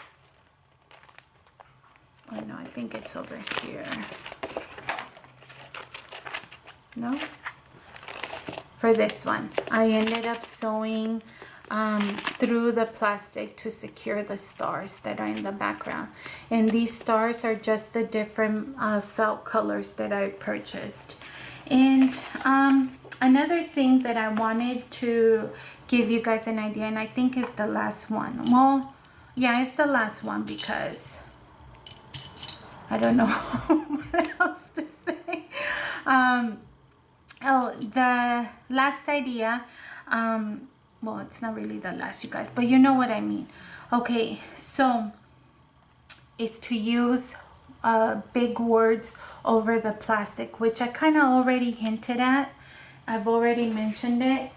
Oh no, I think it's over here. No? For this one, I ended up sewing through the plastic to secure the stars that are in the background. And these stars are just the different felt colors that I purchased. And another thing that I wanted to give you guys an idea, and I think is the last one. Well, yeah, it's the last one because I don't know what else to say. Oh, the last idea, well, it's not really the last, you guys, but you know what I mean. Okay, so is to use big words over the plastic, which I kind of already hinted at. I've already mentioned it.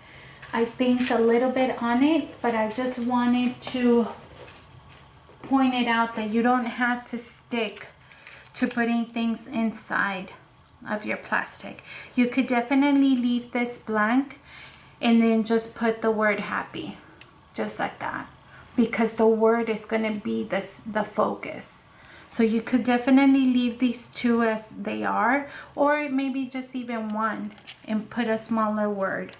I think a little bit on it, but I just wanted to point it out that you don't have to stick to putting things inside of your plastic. You could definitely leave this blank and then just put the word happy, just like that, because the word is going to be the focus. So you could definitely leave these 2 as they are, or maybe just even 1 and put a smaller word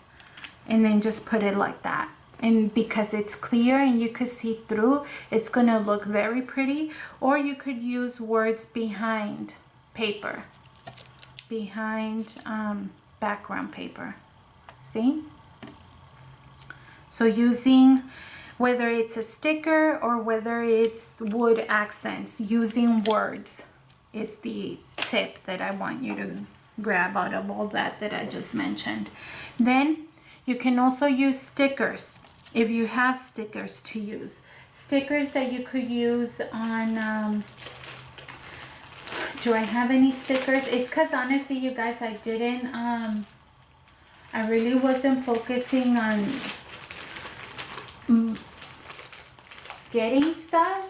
and then just put it like that. And because it's clear and you could see through, it's going to look very pretty. Or you could use words behind paper, behind background paper. See? So using, whether it's a sticker or whether it's wood accents, using words is the tip that I want you to grab out of all that I just mentioned. Then you can also use stickers if you have stickers to use. Stickers that you could use on, do I have any stickers? It's because honestly, you guys, I didn't, I really wasn't focusing on getting stuff.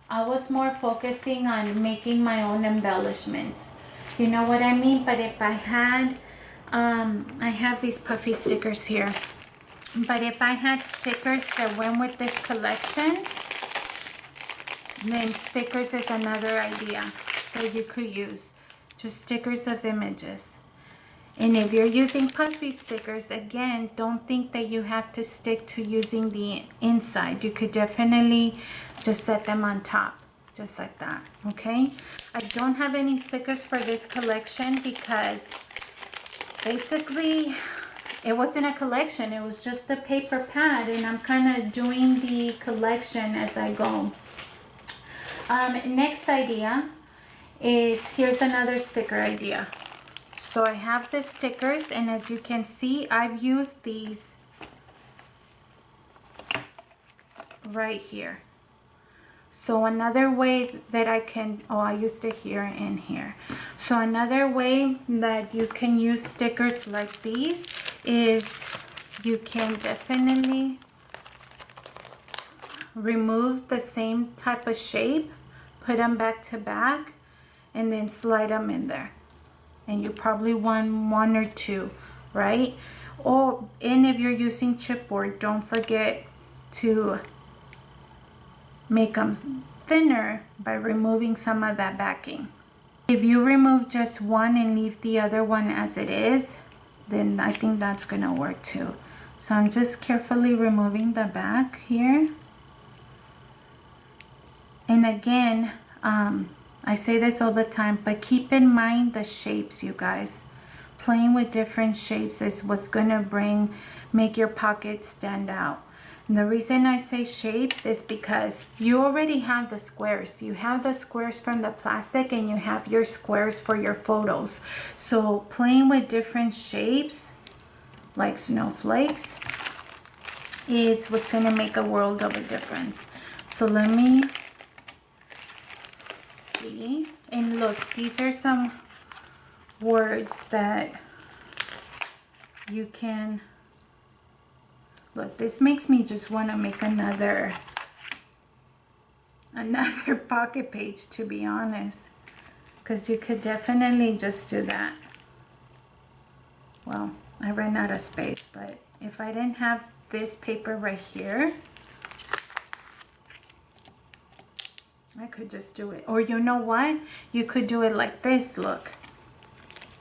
I was more focusing on making my own embellishments. You know what I mean? But if I had, I have these puffy stickers here. But if I had stickers that went with this collection, then stickers is another idea that you could use. Just stickers of images. And if you're using puffy stickers, again, don't think that you have to stick to using the inside. You could definitely just set them on top, just like that, okay? I don't have any stickers for this collection because basically it wasn't a collection. It was just a paper pad, and I'm kind of doing the collection as I go. Next idea is, here's another sticker idea. So I have the stickers, and as you can see, I've used these right here. So another way that I can, oh, I used it here and here. So another way that you can use stickers like these is you can definitely remove the same type of shape, put them back to back, and then slide them in there. And you probably want one or two, right? Or, and if you're using chipboard, don't forget to make them thinner by removing some of that backing. If you remove just one and leave the other one as it is, then I think that's gonna work too. So I'm just carefully removing the back here. And again, I say this all the time, but keep in mind the shapes, you guys. Playing with different shapes is what's gonna make your pocket stand out. And the reason I say shapes is because you already have the squares. You have the squares from the plastic, and you have your squares for your photos. So playing with different shapes, like snowflakes, it's what's gonna make a world of a difference. So let me see. And look, these are some words that you can, look, this makes me just want to make another pocket page, to be honest, because you could definitely just do that. Well, I ran out of space, but if I didn't have this paper right here, I could just do it. Or you know what? You could do it like this. Look.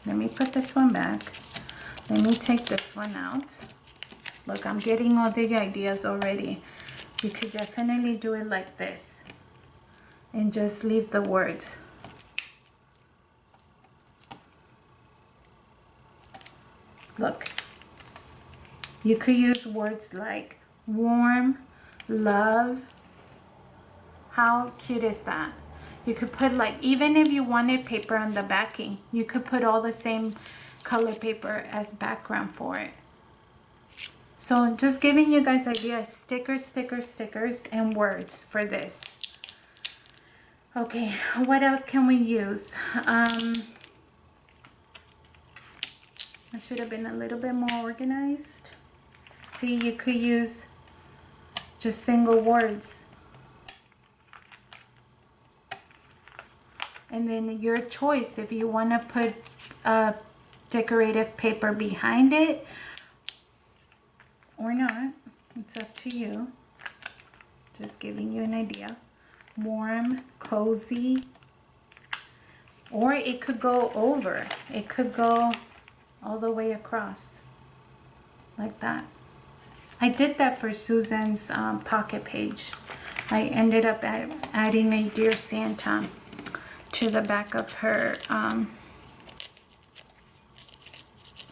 Let me put this one back. Let me take this one out. Look, I'm getting all the ideas already. You could definitely do it like this. And just leave the words. Look. You could use words like warm, love. How cute is that? You could put, like, even if you wanted paper on the backing, you could put all the same color paper as background for it. So just giving you guys ideas, stickers, stickers, stickers, and words for this. Okay, what else can we use? I should have been a little bit more organized. See, you could use just single words. And then your choice, if you want to put a decorative paper behind it or not, it's up to you. Just giving you an idea. Warm, cozy, or it could go over. It could go all the way across, like that. I did that for Susan's pocket page. I ended up adding a Dear Santa to the back of her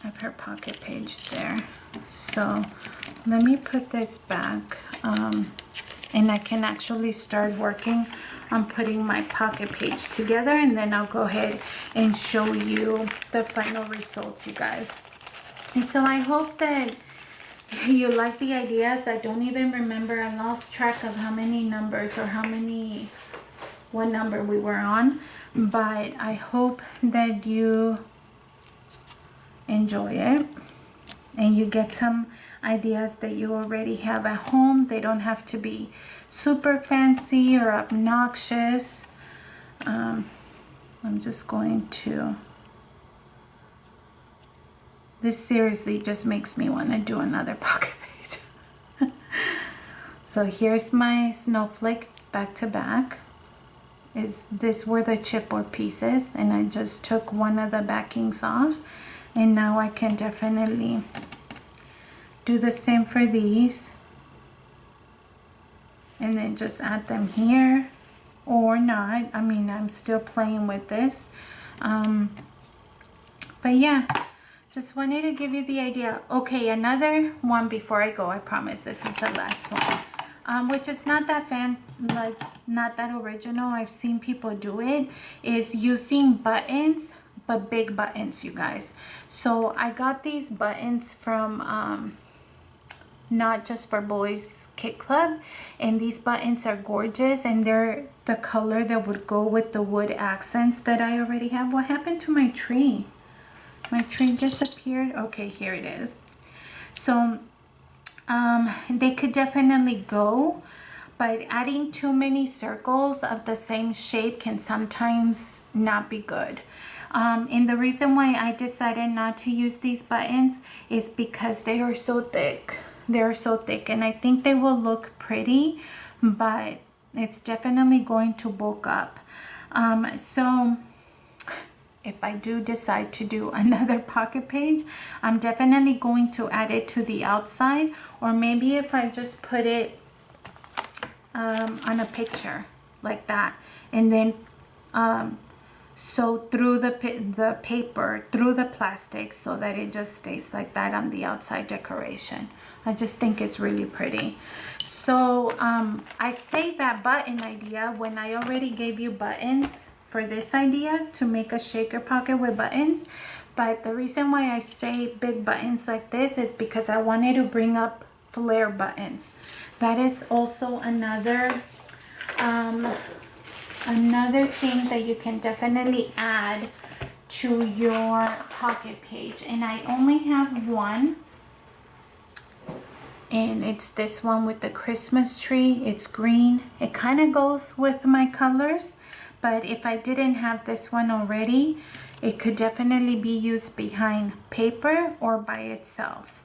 of her pocket page there. So let me put this back, and I can actually start working on putting my pocket page together, and then I'll go ahead and show you the final results, you guys. And so I hope that you like the ideas. I don't even remember, I lost track of how many numbers or what number we were on, but I hope that you enjoy it and you get some ideas that you already have at home. They don't have to be super fancy or obnoxious. I'm just going to, this seriously just makes me want to do another pocket page. So here's my snowflake back to back. These were the chipboard pieces, and I just took one of the backings off, and now I can definitely do the same for these, and then just add them here or not. I mean, I'm still playing with this, but yeah, just wanted to give you the idea. Okay, another one before I go, I promise this is the last one, which is not that not that original. I've seen people do it, is using buttons, but big buttons, you guys. So I got these buttons from Not Just for Boys Kit Club, and these buttons are gorgeous, and they're the color that would go with the wood accents that I already have. What happened to my tree? My tree disappeared. Okay, here it is. So they could definitely go, but adding too many circles of the same shape can sometimes not be good. And the reason why I decided not to use these buttons is because they are so thick. They're so thick, and I think they will look pretty, but it's definitely going to bulk up. So if I do decide to do another pocket page, I'm definitely going to add it to the outside, or maybe if I just put it on a picture like that, and then sew through the paper, through the plastic, so that it just stays like that on the outside decoration. I just think it's really pretty. So I saved that button idea when I already gave you buttons for this idea to make a shaker pocket with buttons. But the reason why I say big buttons like this is because I wanted to bring up flare buttons. That is also another thing that you can definitely add to your pocket page. And I only have one, and it's this one with the Christmas tree. It's green. It kind of goes with my colors, but if I didn't have this one already, it could definitely be used behind paper or by itself.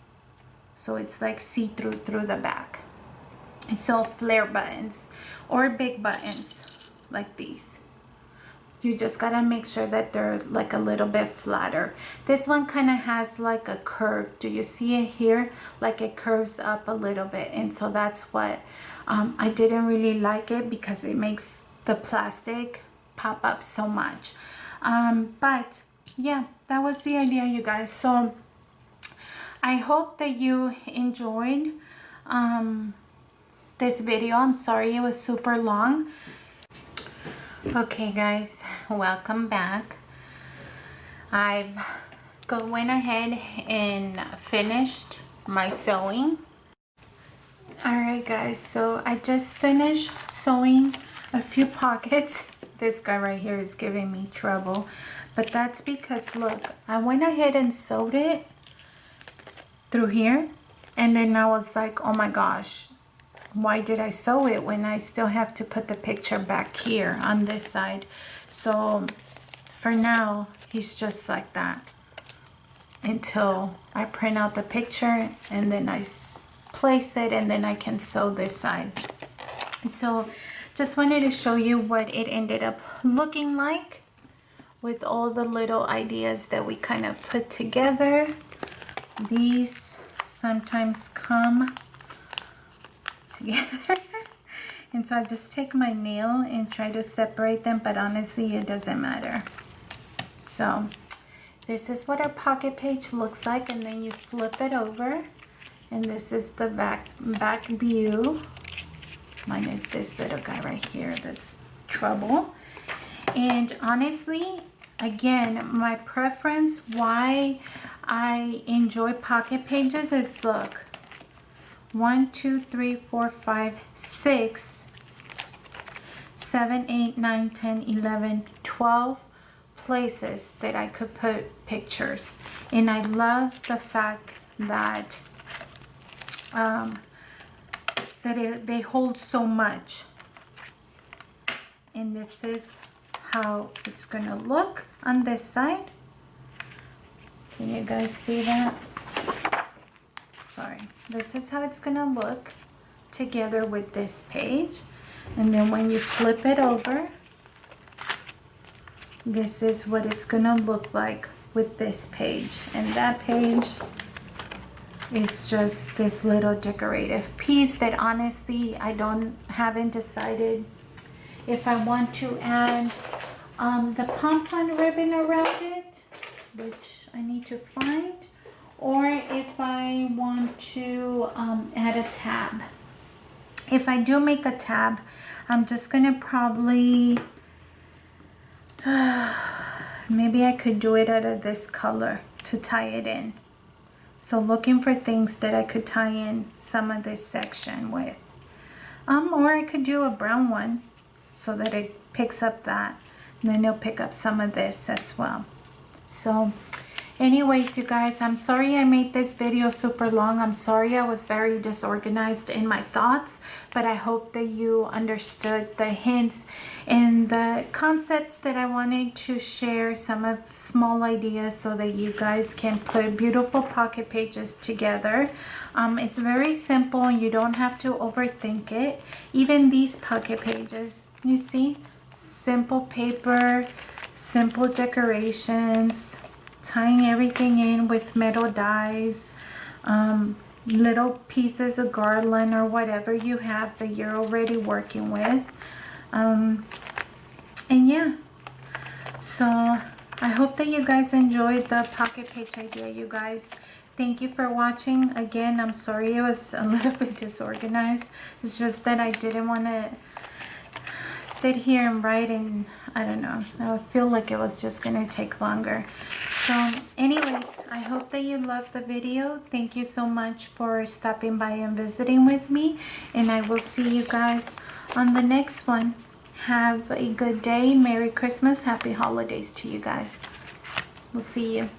So it's like see-through through the back. So flare buttons or big buttons like these. You just gotta make sure that they're like a little bit flatter. This one kind of has like a curve. Do you see it here? Like it curves up a little bit, and so that's what I didn't really like it, because it makes the plastic pop up so much. But yeah, that was the idea, you guys. So I hope that you enjoyed this video. I'm sorry it was super long. Okay guys, welcome back. I've went ahead and finished my sewing. Alright guys, so I just finished sewing a few pockets. This guy right here is giving me trouble, but that's because look, I went ahead and sewed it through here, and then I was like, oh my gosh, why did I sew it when I still have to put the picture back here on this side? So for now, he's just like that until I print out the picture, and then I place it, and then I can sew this side. So just wanted to show you what it ended up looking like with all the little ideas that we kind of put together. These sometimes come together, and so I just take my nail and try to separate them, but honestly it doesn't matter. So this is what our pocket page looks like, and then you flip it over, and this is the back view. Minus this little guy right here that's trouble. And honestly, again, my preference why I enjoy pocket pages is, look, 1 2 3 4 5 6 7 8 9 10 11 12 places that I could put pictures. And I love the fact that they hold so much. And this is how it's gonna look on this side. Can you guys see that? Sorry. This is how it's gonna look together with this page. And then when you flip it over, this is what it's gonna look like with this page. And that page is just this little decorative piece that honestly haven't decided if I want to add the pom-pom ribbon around it, which I need to find, or if I want to add a tab. If I do make a tab, I'm just gonna probably maybe I could do it out of this color to tie it in. So looking for things that I could tie in some of this section with. Or I could do a brown one so that it picks up that. And then it'll pick up some of this as well. So anyways, you guys, I'm sorry I made this video super long. I'm sorry I was very disorganized in my thoughts, but I hope that you understood the hints and the concepts that I wanted to share, some of small ideas so that you guys can put beautiful pocket pages together. It's very simple. You don't have to overthink it. Even these pocket pages, you see, simple paper, simple decorations, tying everything in with metal dies, little pieces of garland or whatever you have that you're already working with. And yeah, so I hope that you guys enjoyed the pocket page idea, you guys. Thank you for watching. Again, I'm sorry it was a little bit disorganized. It's just that I didn't want to sit here and write, and I don't know, I feel like it was just gonna take longer. So anyways, I hope that you loved the video. Thank you so much for stopping by and visiting with me, and I will see you guys on the next one. Have a good day. Merry Christmas. Happy holidays to you guys. We'll see you.